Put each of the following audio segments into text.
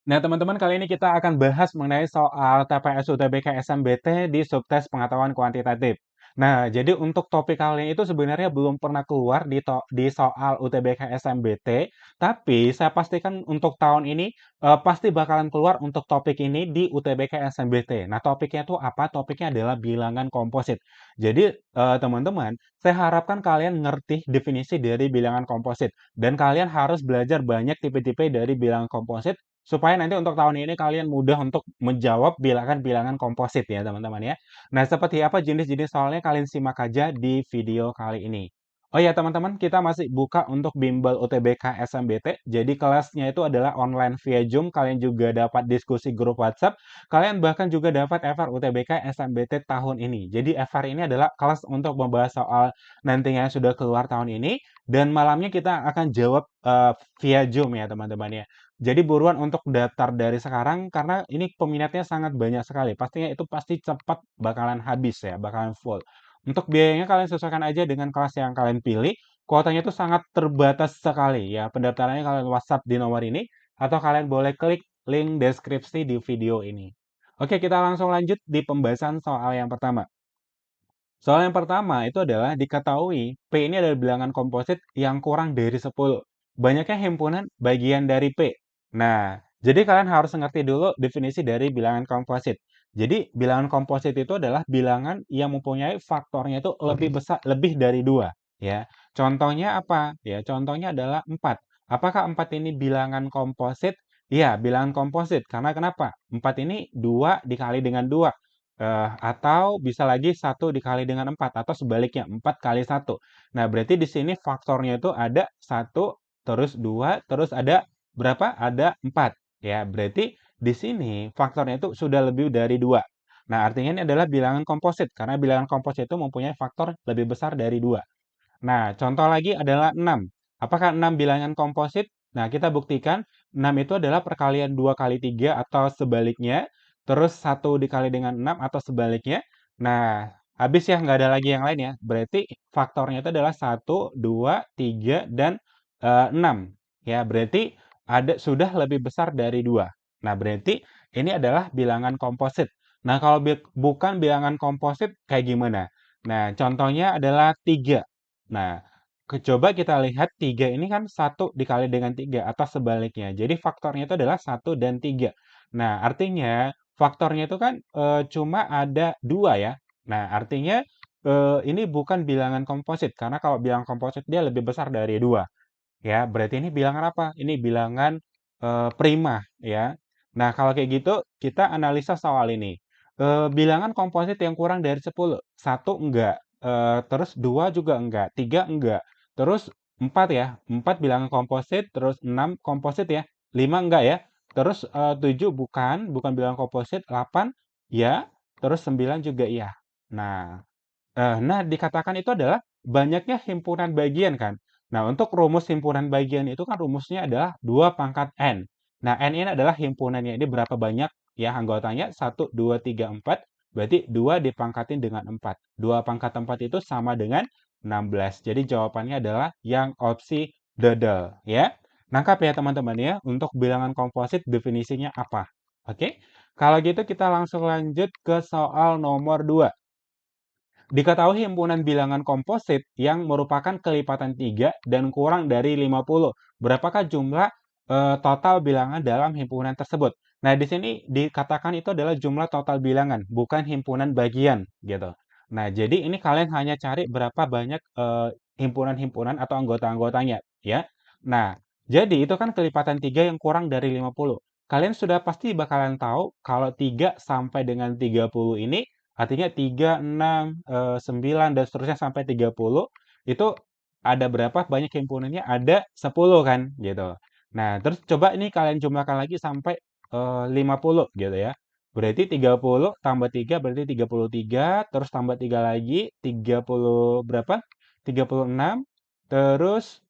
Nah, teman-teman, kali ini kita akan bahas mengenai soal TPS UTBK SMBT di subtes pengetahuan kuantitatif. Nah, jadi untuk topik kali ini itu sebenarnya belum pernah keluar di soal UTBK SMBT, tapi saya pastikan untuk tahun ini pasti bakalan keluar untuk topik ini di UTBK SMBT. Nah, topiknya itu apa? Topiknya adalah bilangan komposit. Jadi, teman-teman, saya harapkan kalian ngerti definisi dari bilangan komposit dan kalian harus belajar banyak tipe-tipe dari bilangan komposit supaya nanti untuk tahun ini kalian mudah untuk menjawab bilangan-bilangan komposit ya teman-teman ya. Nah, seperti apa jenis-jenis soalnya kalian simak aja di video kali ini. Oh ya teman-teman, kita masih buka untuk bimbel UTBK SMBT. Jadi kelasnya itu adalah online via Zoom. Kalian juga dapat diskusi grup WhatsApp. Kalian bahkan juga dapat FR UTBK SMBT tahun ini. Jadi FR ini adalah kelas untuk membahas soal nantinya yang sudah keluar tahun ini. Dan malamnya kita akan jawab via Zoom ya teman-teman ya. Jadi buruan untuk daftar dari sekarang karena ini peminatnya sangat banyak sekali. Pastinya itu pasti cepat bakalan habis ya, bakalan full. Untuk biayanya kalian sesuaikan aja dengan kelas yang kalian pilih. Kuotanya itu sangat terbatas sekali ya. Pendaftarannya kalian WhatsApp di nomor ini atau kalian boleh klik link deskripsi di video ini. Oke, kita langsung lanjut di pembahasan soal yang pertama. Soal yang pertama itu adalah diketahui P ini adalah bilangan komposit yang kurang dari 10. Banyaknya himpunan bagian dari P. Nah, jadi kalian harus ngerti dulu definisi dari bilangan komposit. Jadi, bilangan komposit itu adalah bilangan yang mempunyai faktornya itu lebih besar, lebih dari 2. Ya. Contohnya apa? Ya, contohnya adalah 4. Apakah 4 ini bilangan komposit? Iya, bilangan komposit. Karena kenapa? 4 ini 2 dikali dengan 2. Atau bisa lagi 1 dikali dengan 4 atau sebaliknya 4 kali 1. Nah, berarti di sini faktornya itu ada 1, terus 2, terus ada berapa? Ada 4. Ya, berarti di sini faktornya itu sudah lebih dari 2. Nah, artinya ini adalah bilangan komposit karena bilangan komposit itu mempunyai faktor lebih besar dari 2. Nah, contoh lagi adalah 6. Apakah 6 bilangan komposit? Nah, kita buktikan 6 itu adalah perkalian 2 kali 3 atau sebaliknya. Terus 1 dikali dengan 6 atau sebaliknya. Nah, habis ya, nggak ada lagi yang lain ya. Berarti faktornya itu adalah 1, 2, 3, dan 6. Ya, berarti sudah lebih besar dari 2. Nah, berarti ini adalah bilangan komposit. Nah, kalau bukan bilangan komposit kayak gimana? Nah, contohnya adalah 3. Nah, coba kita lihat 3 ini kan 1 dikali dengan 3 atau sebaliknya. Jadi faktornya itu adalah 1 dan 3. Nah, artinya faktornya itu kan cuma ada 2 ya. Nah, artinya ini bukan bilangan komposit. Karena kalau bilangan komposit dia lebih besar dari 2. Ya, berarti ini bilangan apa? Ini bilangan prima ya. Nah, kalau kayak gitu kita analisa soal ini. Bilangan komposit yang kurang dari 10, 1 enggak, terus 2 juga enggak, 3 enggak, terus 4 ya, 4 bilangan komposit, terus 6 komposit ya, 5 enggak ya, terus 7 bukan bilangan komposit, 8 ya, terus 9 juga iya. Nah, nah, dikatakan itu adalah banyaknya himpunan bagian kan. Nah, untuk rumus himpunan bagian itu kan rumusnya adalah 2 pangkat N. Nah, N ini adalah himpunannya. Ini berapa banyak ya anggotanya? 1, 2, 3, 4. Berarti 2 dipangkatin dengan 4. 2 pangkat 4 itu sama dengan 16. Jadi jawabannya adalah yang opsi dodol ya. Nangkap ya teman-teman ya untuk bilangan komposit definisinya apa. Oke. Kalau gitu kita langsung lanjut ke soal nomor 2. Diketahui himpunan bilangan komposit yang merupakan kelipatan 3 dan kurang dari 50. Berapakah jumlah total bilangan dalam himpunan tersebut? Nah, di sini dikatakan itu adalah jumlah total bilangan, bukan himpunan bagian, gitu. Nah, jadi ini kalian hanya cari berapa banyak himpunan-himpunan atau anggota-anggotanya, ya. Nah, jadi itu kan kelipatan 3 yang kurang dari 50. Kalian sudah pasti bakalan tahu kalau 3 sampai dengan 30 ini artinya 3, 6, 9, dan seterusnya sampai 30, itu ada berapa banyak himpunannya? Ada 10 kan, gitu. Nah, terus coba ini kalian jumlahkan lagi sampai 50 gitu ya. Berarti 30 tambah 3 berarti 33, terus tambah 3 lagi 30 berapa? 36, terus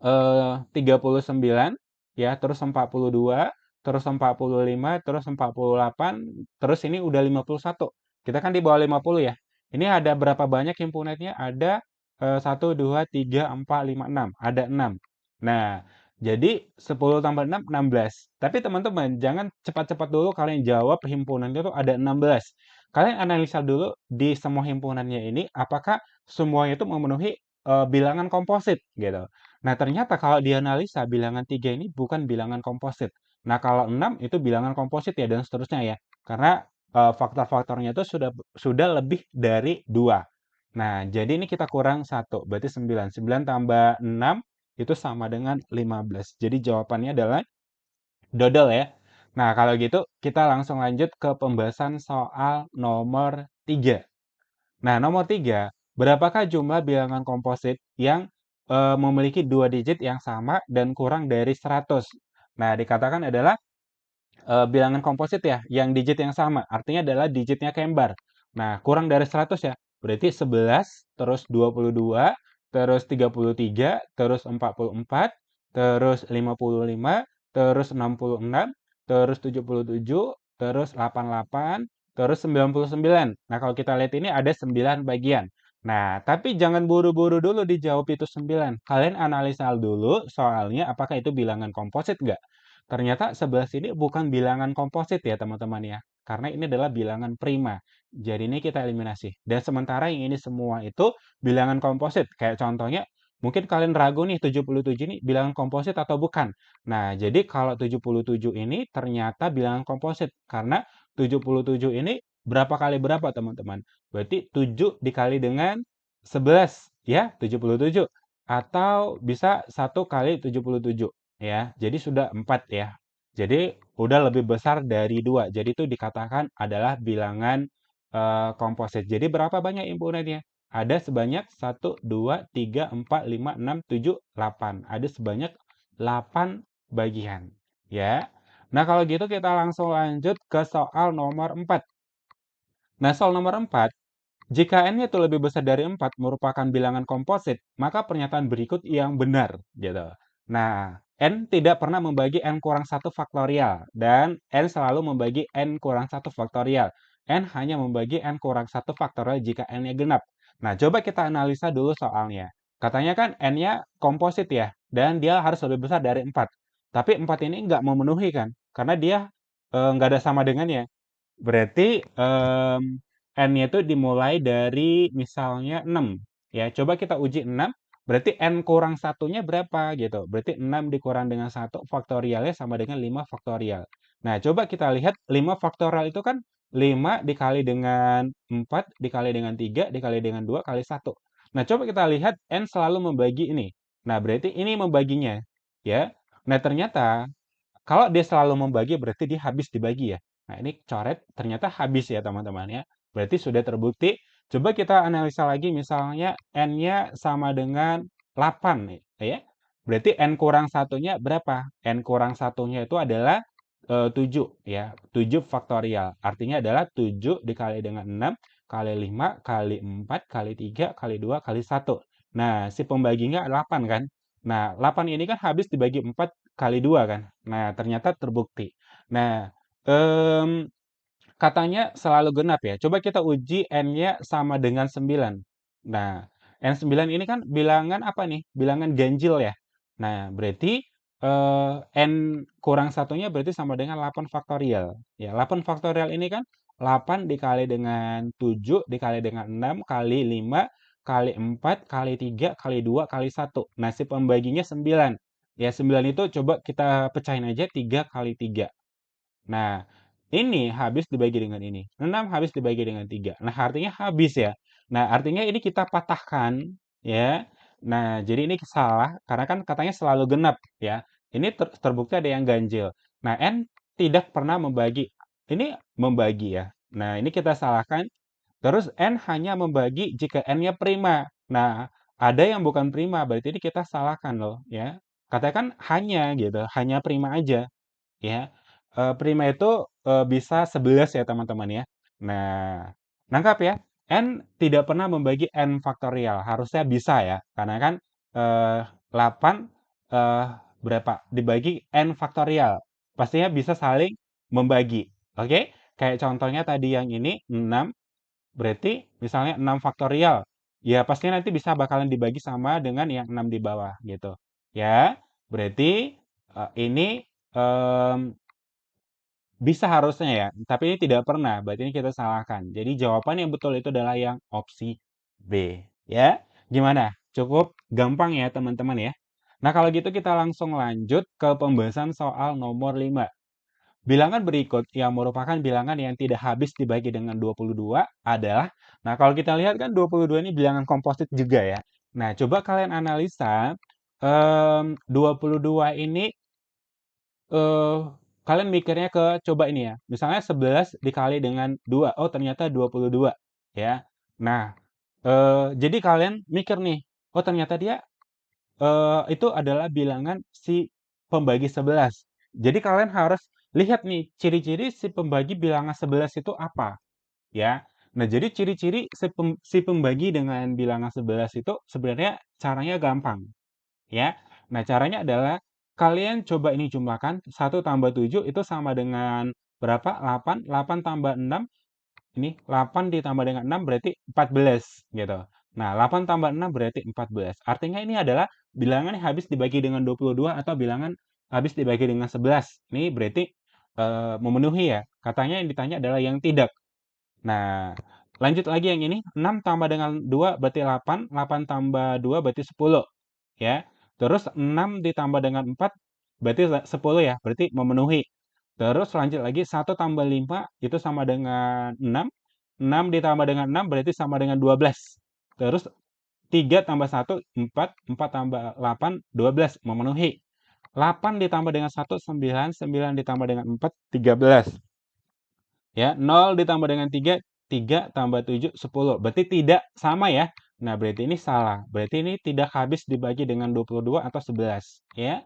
39 ya, terus 42, terus 45, terus 48, terus ini udah 51. Kita kan di bawah 50 ya. Ini ada berapa banyak himpunannya? Ada 1, 2, 3, 4, 5, 6. Ada 6. Nah, Jadi 10 tambah 6, 16. Tapi teman-teman, jangan cepat-cepat dulu kalian jawab himpunannya itu ada 16. Kalian analisa dulu di semua himpunannya ini, apakah semuanya itu memenuhi bilangan komposit gitu. Nah, ternyata kalau dianalisa bilangan 3 ini bukan bilangan komposit. Nah, kalau 6 itu bilangan komposit ya dan seterusnya ya. Karena faktor-faktornya itu sudah lebih dari 2. Nah, jadi ini kita kurang 1, berarti 9. 9 tambah 6 itu sama dengan 15. Jadi jawabannya adalah dodol ya. Nah, kalau gitu kita langsung lanjut ke pembahasan soal nomor 3. Nah, nomor 3, berapakah jumlah bilangan komposit yang memiliki dua digit yang sama dan kurang dari 100? Nah, dikatakan adalah bilangan komposit ya, yang digit yang sama. Artinya adalah digitnya kembar. Nah, kurang dari 100 ya. Berarti 11, terus 22, terus 33, terus 44, terus 55, terus 66, terus 77, terus 88, terus 99. Nah, kalau kita lihat ini ada 9 bagian. Nah, tapi jangan buru-buru dulu dijawab itu 9. Kalian analisa dulu soalnya apakah itu bilangan komposit nggak? Ternyata 11 ini bukan bilangan komposit ya teman-teman ya. Karena ini adalah bilangan prima. Jadi ini kita eliminasi. Dan sementara yang ini semua itu bilangan komposit. Kayak contohnya, mungkin kalian ragu nih 77 ini bilangan komposit atau bukan. Nah, jadi kalau 77 ini ternyata bilangan komposit. Karena 77 ini berapa kali berapa teman-teman? Berarti 7 dikali dengan 11 ya, 77. Atau bisa 1 kali 77 ya. Jadi sudah 4 ya. Jadi udah lebih besar dari 2. Jadi itu dikatakan adalah bilangan komposit. Jadi berapa banyak himpunannya? Ada sebanyak 1, 2, 3, 4, 5, 6, 7, 8. Ada sebanyak 8 bagian. Ya. Nah, kalau gitu kita langsung lanjut ke soal nomor 4. Nah, soal nomor 4, jika n-nya itu lebih besar dari 4 merupakan bilangan komposit, maka pernyataan berikut yang benar, gitu. Nah, n tidak pernah membagi n kurang 1 faktorial, dan n selalu membagi n kurang 1 faktorial. N hanya membagi n kurang 1 faktorial jika n-nya genap. Nah, coba kita analisa dulu soalnya. Katanya kan n-nya komposit ya, dan dia harus lebih besar dari 4. Tapi 4 ini nggak memenuhi kan, karena dia nggak ada sama dengannya. Berarti n-nya itu dimulai dari misalnya 6. Ya, coba kita uji 6. Berarti n kurang satunya berapa gitu. Berarti 6 dikurang dengan 1 faktorialnya sama dengan 5 faktorial. Nah, coba kita lihat 5 faktorial itu kan 5 dikali dengan 4 dikali dengan 3 dikali dengan 2 kali 1. Nah, coba kita lihat n selalu membagi ini. Nah, berarti ini membaginya. Ya. Nah, ternyata kalau dia selalu membagi berarti dia habis dibagi ya. Nah, ini coret ternyata habis ya teman-teman ya. Berarti sudah terbukti. Coba kita analisa lagi misalnya n-nya sama dengan 8 nih, ya. Berarti n kurang satunya berapa? N kurang satunya itu adalah 7 ya. 7 faktorial. Artinya adalah 7 dikali dengan 6 kali 5 kali 4 kali 3 kali 2 kali 1. Nah, si pembaginya 8 kan? Nah, 8 ini kan habis dibagi 4 kali 2 kan. Nah, ternyata terbukti. Nah, katanya selalu genap ya. Coba kita uji n-nya sama dengan 9. Nah, n9 ini kan bilangan apa nih? Bilangan ganjil ya. Nah, berarti n kurang satunya berarti sama dengan 8 faktorial. Ya, 8 faktorial ini kan 8 dikali dengan 7 dikali dengan 6 kali 5 kali 4 kali 3 kali 2 kali 1. Nah, si pembaginya 9. Ya, 9 itu coba kita pecahin aja 3 kali 3. Nah, ini habis dibagi dengan ini. 6 habis dibagi dengan 3. Nah, artinya habis ya. Nah, artinya ini kita patahkan ya. Nah, jadi ini salah karena kan katanya selalu genap ya. Ini terbukti ada yang ganjil. Nah, N tidak pernah membagi. Ini membagi ya. Nah, ini kita salahkan. Terus N hanya membagi jika N-nya prima. Nah, ada yang bukan prima, berarti ini kita salahkan loh ya. Katakan hanya gitu, hanya prima aja ya. Prima itu bisa 11 ya teman-teman ya. Nah, nangkap ya. N tidak pernah membagi N faktorial. Harusnya bisa ya. Karena kan 8 eh, berapa? Dibagi N faktorial. Pastinya bisa saling membagi. Oke? Kayak contohnya tadi yang ini 6. Berarti misalnya 6 faktorial. Ya pastinya nanti bisa bakalan dibagi sama dengan yang 6 di bawah gitu. Ya. Berarti ini em, bisa harusnya ya, tapi ini tidak pernah. Berarti ini kita salahkan. Jadi jawaban yang betul itu adalah yang opsi B. Ya, gimana? Cukup gampang ya teman-teman ya. Nah kalau gitu kita langsung lanjut ke pembahasan soal nomor 5. Bilangan berikut yang merupakan bilangan yang tidak habis dibagi dengan 22 adalah, nah kalau kita lihat kan 22 ini bilangan komposit juga ya. Nah coba kalian analisa, 22 ini eh kalian mikirnya ke coba ini ya. Misalnya 11 dikali dengan 2. Oh, ternyata 22 ya. Nah, jadi kalian mikir nih, oh ternyata dia itu adalah bilangan si pembagi 11. Jadi kalian harus lihat nih ciri-ciri si pembagi bilangan 11 itu apa ya. Nah, jadi ciri-ciri si pembagi dengan bilangan 11 itu sebenarnya caranya gampang ya. Nah, caranya adalah kalian coba ini jumlahkan 1 tambah 7 itu sama dengan berapa? 8. 8 tambah 6 ini 8 ditambah dengan 6 berarti 14 gitu. Nah, 8 tambah 6 berarti 14. Artinya ini adalah bilangan yang habis dibagi dengan 22 atau bilangan habis dibagi dengan 11. Ini berarti memenuhi ya. Katanya yang ditanya adalah yang tidak. Nah, lanjut lagi yang ini. 6 tambah dengan 2 berarti 8. 8 tambah 2 berarti 10 ya. Terus 6 ditambah dengan 4 berarti 10 ya, berarti memenuhi. Terus lanjut lagi 1 tambah 5 itu sama dengan 6. 6 ditambah dengan 6 berarti sama dengan 12. Terus 3 tambah 1 4, 4 tambah 8 12 memenuhi. 8 ditambah dengan 1 9, 9 ditambah dengan 4 13. Ya, 0 ditambah dengan 3, 3 tambah 7, 10. Berarti tidak sama ya. Nah, berarti ini salah. Berarti ini tidak habis dibagi dengan 22 atau 11. Ya,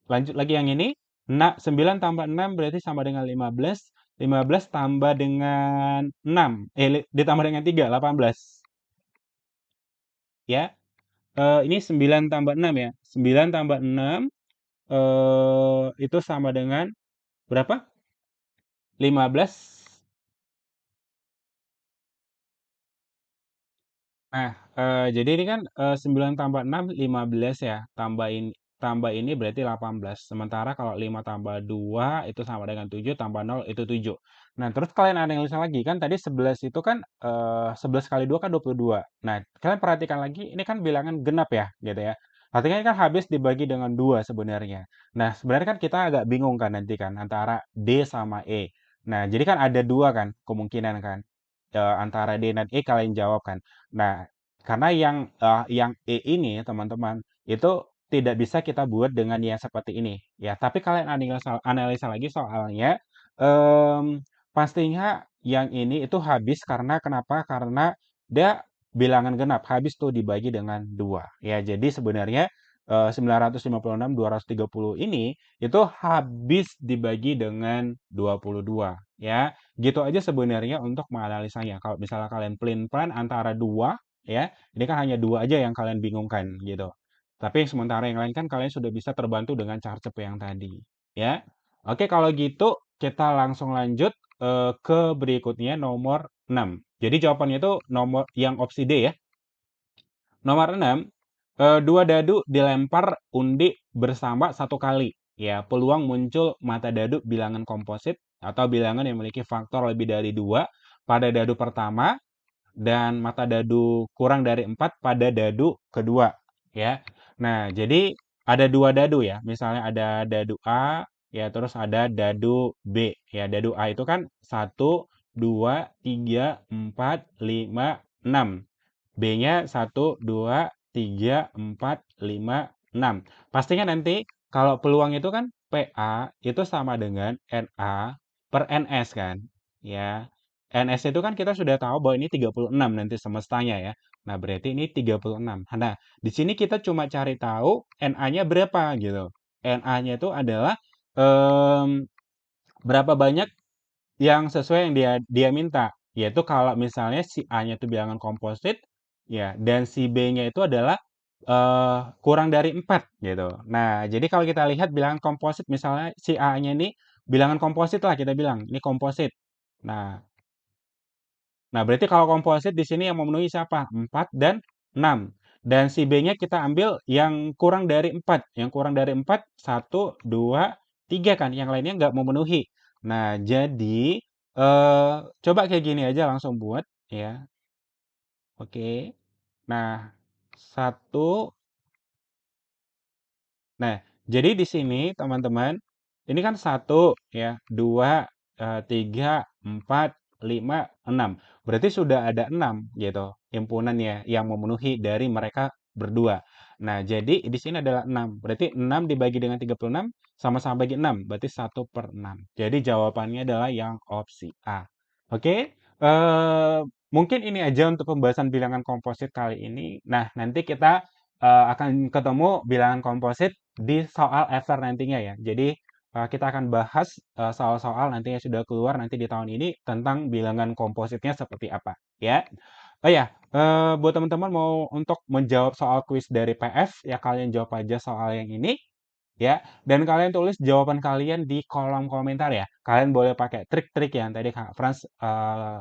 lanjut lagi yang ini. Nah, 9 tambah 6 berarti sama dengan 15. 15 tambah dengan 6. Ditambah dengan 3, 18. Ya, ini 9 tambah 6 ya. 9 tambah 6 itu sama dengan berapa? 15. Nah, jadi ini kan 9 tambah 6 15 ya. Tambah ini berarti 18. Sementara kalau 5 tambah 2 itu sama dengan 7 tambah 0 itu 7. Nah, terus kalian analisa lagi kan tadi 11 itu kan 11 kali 2 kan 22. Nah, kalian perhatikan lagi ini kan bilangan genap ya, gitu ya. Artinya ini kan habis dibagi dengan 2 sebenarnya. Nah, sebenarnya kan kita agak bingung kan nanti kan antara D sama E. Nah, jadi kan ada dua kan kemungkinan kan. Antara D dan E kalian jawab kan. Nah, karena yang E ini teman-teman itu tidak bisa kita buat dengan yang seperti ini ya. Tapi kalian analisa lagi soalnya pastinya yang ini itu habis karena kenapa? Karena dia bilangan genap habis tuh dibagi dengan 2 ya. Jadi sebenarnya 956 230 ini itu habis dibagi dengan 22 ya. Gitu aja sebenarnya untuk menganalisanya. Kalau misalnya kalian plan antara dua, ya, ini kan hanya dua aja yang kalian bingungkan gitu. Tapi sementara yang lain kan kalian sudah bisa terbantu dengan cara cepet yang tadi, ya. Oke, kalau gitu kita langsung lanjut ke berikutnya nomor 6. Jadi jawabannya itu nomor yang opsi D ya. Nomor 6, dua dadu dilempar undi bersama satu kali. Ya, peluang muncul mata dadu bilangan komposit atau bilangan yang memiliki faktor lebih dari 2 pada dadu pertama dan mata dadu kurang dari 4 pada dadu kedua. Ya. Nah, jadi ada dua dadu ya. Misalnya ada dadu A, ya terus ada dadu B. Ya, dadu A itu kan 1, 2, 3, 4, 5, 6. B-nya 1, 2, 3, 4, 5, 6. Pastinya nanti kalau peluang itu kan PA itu sama dengan NA per NS kan. Ya. NS itu kan kita sudah tahu bahwa ini 36 nanti semestanya ya. Nah, berarti ini 36. Nah, di sini kita cuma cari tahu NA-nya berapa gitu. NA-nya itu adalah berapa banyak yang sesuai yang dia dia minta. Yaitu kalau misalnya si A-nya itu bilangan komposit, ya, dan si B-nya itu adalah kurang dari 4 gitu. Nah, jadi kalau kita lihat bilangan komposit misalnya si A-nya ini bilangan komposit lah kita bilang, ini komposit. Nah, nah berarti kalau komposit di sini yang memenuhi siapa? 4 dan 6. Dan si B-nya kita ambil yang kurang dari 4. Yang kurang dari 4, 1, 2, 3 kan. Yang lainnya nggak memenuhi. Nah, jadi coba kayak gini aja langsung buat ya. Oke. Nah, satu. Nah, jadi di sini teman-teman, ini kan satu ya, dua, tiga, empat, lima, enam. Berarti sudah ada enam gitu himpunan ya yang memenuhi dari mereka berdua. Nah, jadi di sini adalah enam. Berarti enam dibagi dengan 36 sama-sama bagi enam. Berarti satu per enam. Jadi jawabannya adalah yang opsi A. Oke, mungkin ini aja untuk pembahasan bilangan komposit kali ini. Nah, nanti kita akan ketemu bilangan komposit di soal EVER nantinya ya. Jadi kita akan bahas soal-soal nanti yang sudah keluar nanti di tahun ini tentang bilangan kompositnya seperti apa ya. Oh ya, buat teman-teman mau untuk menjawab soal kuis dari PF ya kalian jawab aja soal yang ini ya. Dan kalian tulis jawaban kalian di kolom komentar ya. Kalian boleh pakai trik-trik yang tadi Kak Frans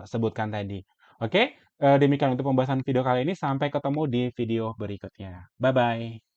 sebutkan tadi. Oke, demikian untuk pembahasan video kali ini. Sampai ketemu di video berikutnya. Bye-bye.